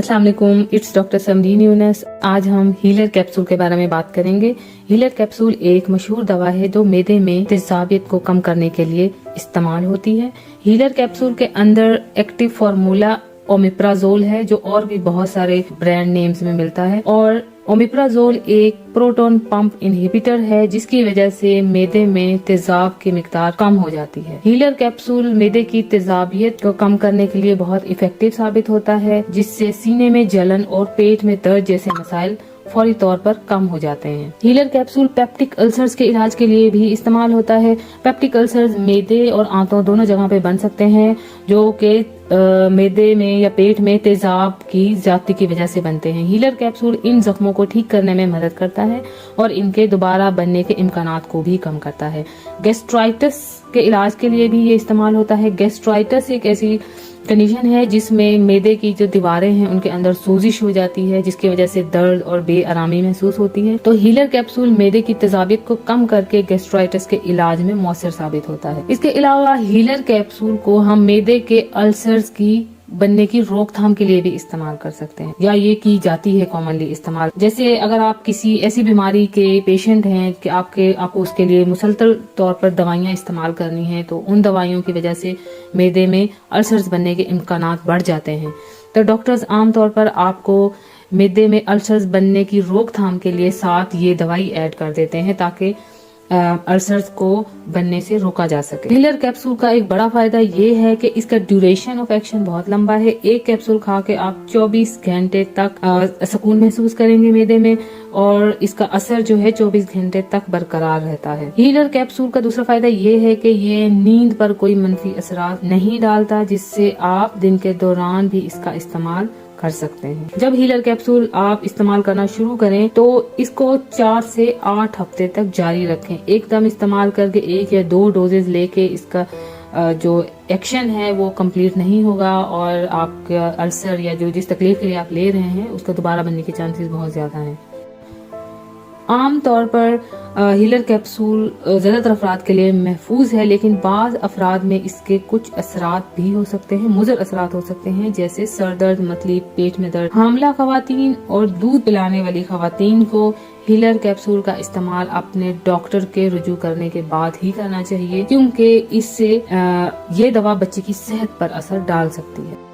अस्सलाम वालेकुम, it's doctor Samreen Yunus. आज हम हीलर कैप्सूल के बारे में बात करेंगे। हीलर कैप्सूल एक मशहूर दवा है जो मैदे में तेजाबियत को कम करने के लिए इस्तेमाल होती है। हीलर कैप्सूल के अंदर एक्टिव फार्मूला ओमिप्राजोल है जो और भी बहुत सारे ब्रांड नेम्स में मिलता है, और ओमिप्राजोल एक प्रोटॉन पंप इनहिबिटर है जिसकी वजह से मैदे में तेजाब की मिकदार कम हो जाती है। हीलर कैप्सूल मैदे की तेजाबियत को कम करने के लिए बहुत इफेक्टिव साबित होता है, जिससे सीने में जलन और पेट में दर्द जैसे मसाइल फौरी तौर पर कम हो जाते हैं। हीलर कैप्सूल पेप्टिक अल्सर्स के इलाज के लिए भी इस्तेमाल होता है। पेप्टिक अल्सर्स मैदे और आंतों दोनों जगह पे बन सकते हैं, जो कि मैदे में या पेट में तेजाब की ज्यादती की वजह से बनते हैं। हीलर कैप्सूल इन जख्मों को ठीक करने में मदद करता है और इनके दोबारा बनने के इम्कानात को भी कम करता है। गैस्ट्राइटिस के इलाज के लिए भी ये इस्तेमाल होता है। गैस्ट्राइटिस एक ऐसी कंडीशन है जिसमें मैदे की जो दीवारें हैं उनके अंदर सोजिश हो जाती है, जिसकी वजह से दर्द और बेआरामी महसूस होती है। तो हीलर कैप्सूल मैदे की तेजाबियत को कम करके गैस्ट्राइटिस के इलाज में मौसर साबित होता है। इसके अलावा हीलर कैप्सूल को हम मैदे के अल्सर्स की बनने की रोकथाम के लिए भी इस्तेमाल कर सकते हैं, या ये की जाती है कॉमनली इस्तेमाल। जैसे अगर आप किसी ऐसी बीमारी के पेशेंट हैं कि आपको उसके लिए मुसलसल तौर पर दवाइयां इस्तेमाल करनी है, तो उन दवाइयों की वजह से मैदे में अल्सर्स बनने के इम्कानात बढ़ जाते हैं। तो डॉक्टर्स आमतौर पर आपको मैदे में अल्सर्स बनने की रोकथाम के लिए साथ ये दवाई ऐड कर देते हैं ताकि अल्सर्स को बनने से रोका जा सके। हीलर कैप्सूल का एक बड़ा फायदा ये है कि इसका ड्यूरेशन ऑफ एक्शन बहुत लंबा है। एक कैप्सूल खा के आप 24 घंटे तक सुकून महसूस करेंगे मैदे में, और इसका असर जो है 24 घंटे तक बरकरार रहता है। हीलर कैप्सूल का दूसरा फायदा ये है कि ये नींद पर कोई मनफी असरात नहीं डालता, जिससे आप दिन के दौरान भी इसका इस्तेमाल कर सकते हैं। जब हीलर कैप्सूल आप इस्तेमाल करना शुरू करें तो इसको 4 से 8 हफ्ते तक जारी रखें। एकदम इस्तेमाल करके 1 या 2 डोजेज लेके इसका जो एक्शन है वो कंप्लीट नहीं होगा, और आपका अल्सर या जो जिस तकलीफ के लिए आप ले रहे हैं उसका दोबारा बनने के चांसेस बहुत ज्यादा हैं। आम तौर पर हीलर कैप्सूल ज्यादातर अफराद के लिए महफूज है, लेकिन बाज अफराद में इसके कुछ असरात भी हो सकते हैं, मुज़र असरात हो सकते हैं, जैसे सर दर्द, मतली, पेट में दर्द। हामला खवातीन और दूध पिलाने वाली खवातीन को हीलर कैप्सूल का इस्तेमाल अपने डॉक्टर के रुजू करने के बाद ही करना चाहिए, क्योंकि इससे ये दवा बच्चे की सेहत पर असर डाल सकती है।